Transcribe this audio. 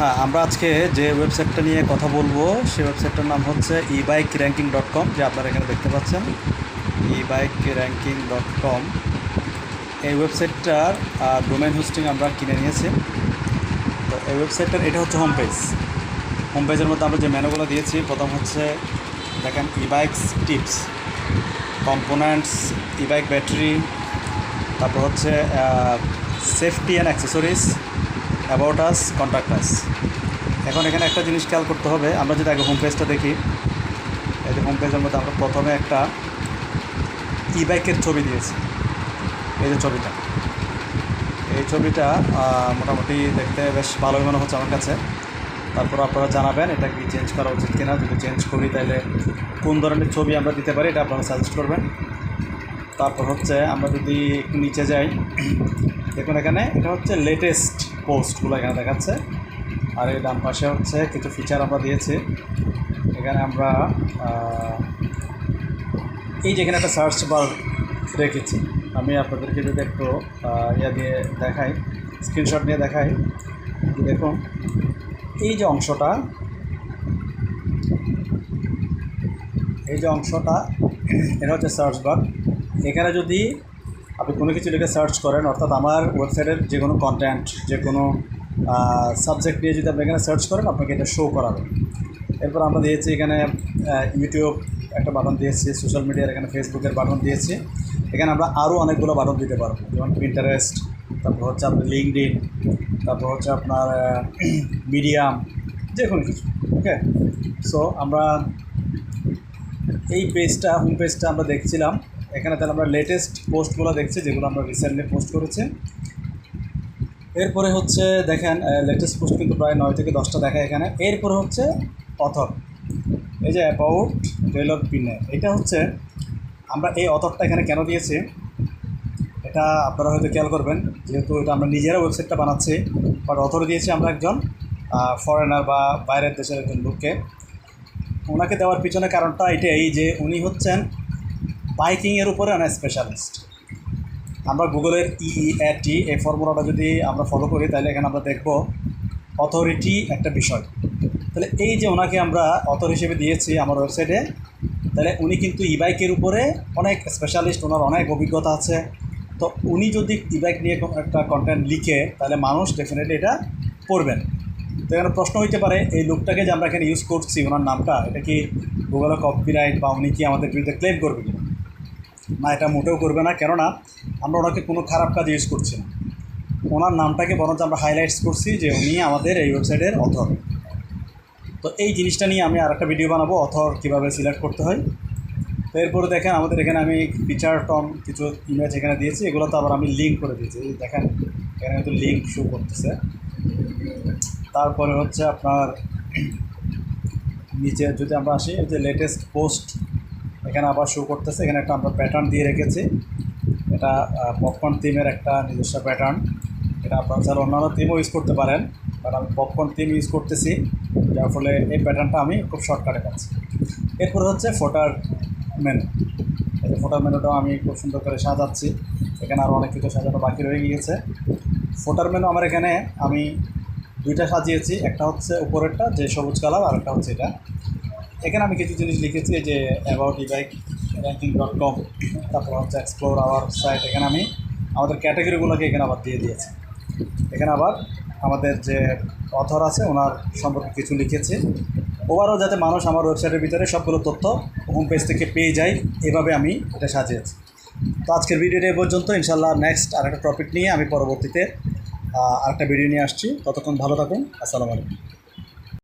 হ্যাঁ, আমরা আজকে যে ওয়েবসাইটটা নিয়ে কথা বলবো সেই ওয়েবসাইটটার নাম হচ্ছে ebikeranking.com, যে আপনারা এখানে দেখতে পাচ্ছেন ebikeranking.com। এই ওয়েবসাইটটার ডোমেইন হোস্টিং আমরা কিনে নিয়েছি। তো এই ওয়েবসাইটটার এটা হচ্ছে হোম পেজ। হোম পেজের মধ্যে আমরা যে মেনুগুলো দিয়েছি, প্রথম হচ্ছে দেখেন ইবাইকস টিপস, কম্পোনেন্টস, ইবাইক ব্যাটারি, তারপর হচ্ছে safety and accessories, about us, contact us. এখন এখানে একটা জিনিস খেয়াল করতে হবে, আমরা যদি আগে হোম পেজটা দেখি, এই যে হোম পেজের মধ্যে আমরা প্রথমে একটা ইবাইকের ছবি দিয়েছি। এই যে ছবিটা, এই ছবিটা মোটামুটি দেখতে বেশ ভালোই মনে হচ্ছে আমার কাছে। তারপর আপনারা জানাবেন এটা কি চেঞ্জ করা উচিত কিনা। যদি চেঞ্জ করি তাহলে কোন ধরনের ছবি আমরা দিতে পারি, এটা আপনারা সাজেস্ট করবেন। তারপর হচ্ছে আমরা যদি একটু নিচে যাই, দেখুন এখানে এটা হচ্ছে লেটেস্ট পোস্টগুলো এখানে দেখাচ্ছে। আর এই ডান পাশে হচ্ছে কিছু ফিচার আমরা দিয়েছি। এখানে আমরা এই যেখানে একটা সার্চ বার রেখেছি, আমি আপনাদেরকে যদি একটু ইয়া দিয়ে দেখাই, স্ক্রিনশট নিয়ে দেখাই। দেখুন এই যে অংশটা, এটা হচ্ছে সার্চ বার। এখানে যদি আপনি কোনো কিছু লিখে সার্চ করেন, অর্থাৎ আমার ওয়েবসাইটের যে কোনো কন্টেন্ট, যে কোনো সাবজেক্ট নিয়ে যদি আপনি এখানে সার্চ করেন, আপনাকে এটা শো করাবে। এরপর আমরা দিয়েছি এখানে ইউটিউব একটা বাটন দিয়েছি, সোশ্যাল মিডিয়ার এখানে ফেসবুকের বাটন দিয়েছি। এখানে আমরা আরও অনেকগুলো বাটন দিতে পারবো, যেমন পিন্টারেস্ট, তারপর হচ্ছে আপনার লিঙ্কডইন, তারপর হচ্ছে আপনার মিডিয়াম, যে কোনো কিছু। ওকে, সো আমরা এই পেজটা, হোম পেজটা আমরা দেখছিলাম। এখানে তাহলে আমরা লেটেস্ট পোস্টগুলো দেখছি, যেগুলো আমরা রিসেন্টলি পোস্ট করেছি। এরপরে হচ্ছে দেখেন লেটেস্ট পোস্ট কিন্তু প্রায় 9 থেকে 10টা দেখায় এখানে। এরপরে হচ্ছে অথর, এই যে অ্যাবাউট টেইলর পিনে, এটা হচ্ছে আমরা এই অথরটা এখানে কেন দিয়েছি এটা আপনারা হয়তো খেয়াল করবেন, যেহেতু এটা আমরা নিজেরা ওয়েবসাইটটা বানাচ্ছি। বাট অথর দিয়েছি আমরা একজন ফরেনার বা বাইরের দেশের একজন লোককে। ওনাকে দেওয়ার পিছনে কারণটা এটাই যে উনি হচ্ছেন বাইকিংয়ের উপরে অনেক স্পেশালিস্ট। আমরা গুগলের EEAT এই ফর্মুলাটা যদি আমরা ফলো করি, তাহলে এখানে আমরা দেখব অথরিটি একটা বিষয়। তাহলে এই যে ওনাকে আমরা অথর হিসেবে দিয়েছি আমার ওয়েবসাইটে, তাহলে উনি কিন্তু ইবাইকের উপরে অনেক স্পেশালিস্ট, ওনার অনেক অভিজ্ঞতা আছে। তো উনি যদি ইবাইক নিয়ে একটা কন্টেন্ট লিখে, তাহলে মানুষ ডেফিনেটলি এটা পড়বেন। তো এখানে প্রশ্ন হইতে পারে, এই লোকটাকে যে আমরা এখানে ইউজ করছি, ওনার নামটা, এটা কি গুগলে কপিরাইট বা উনি কি আমাদের বিরুদ্ধে ক্লেম করবে কিনা? না, এটা মোটেও করবে না, কেননা আমরা ওনাকে কোনো খারাপ কাজ ইউজ করছি না। ওনার নামটাকে বরঞ্চ আমরা হাইলাইটস করছি যে উনি আমাদের এই ওয়েবসাইটের অথর। তো এই জিনিসটা নিয়ে আমি আরেকটা ভিডিও বানাবো, অথর কীভাবে সিলেক্ট করতে হয়। তো এরপরে দেখেন আমাদের এখানে আমি ফিচার টন কিছু ইমেজ এখানে দিয়েছি, এগুলো তো আবার আমি লিঙ্ক করে দিয়েছি। দেখেন এখানে কিন্তু লিঙ্ক শো করতেছে। তারপরে হচ্ছে আপনার নিচে যদি আমরা আসি, এই যে লেটেস্ট পোস্ট এখানে আবার শো করতেছে। এখানে একটা আমরা প্যাটার্ন দিয়ে রেখেছি, এটা পপকর্ন থিমের একটা নিজস্ব প্যাটার্ন। এটা আপনারা চাইলে অন্যান্য থিমও ইউজ করতে পারেন, কারণ আমি পপকর্ন থিম ইউজ করতেছি, যার ফলে এই প্যাটার্নটা আমি খুব শর্টকাটে পাচ্ছি। এরপর হচ্ছে ফোটার মেনু। এই যে ফোটার মেনুটাও আমি খুব সুন্দর করে সাজাচ্ছি। এখানে আরও অনেক কিছু সাজানো বাকি রয়ে গিয়েছে। ফোটার মেনু আমার এখানে আমি দুইটা সাজিয়েছি, একটা হচ্ছে উপরেরটা যে সবুজ কালার, আর একটা হচ্ছে এটা। এখানে আমি কিছু জিনিস লিখেছি, যে অ্যাবাউট ebikeranking.com, তারপর হচ্ছে এক্সপ্লোর আওয়ার সাইট। এখানে আমি আমাদের ক্যাটাগরিগুলোকে এখানে আবার দিয়ে দিয়েছি। এখানে আবার আমাদের যে অথর আছে ওনার সম্পর্কে কিছু লিখেছি। ওভারঅল যাতে মানুষ আমার ওয়েবসাইটের ভিতরে সবগুলো তথ্য হোম পেজ থেকে পেয়ে যায়, এভাবে আমি এটা সাজিয়েছি। তো আজকের ভিডিওটা এই পর্যন্ত। ইনশাল্লাহ নেক্সট আরেকটা টপিক নিয়ে আমি পরবর্তীতে আরেকটা ভিডিও নিয়ে আসছি। ততক্ষণ ভালো থাকুন। আসসালামু আলাইকুম।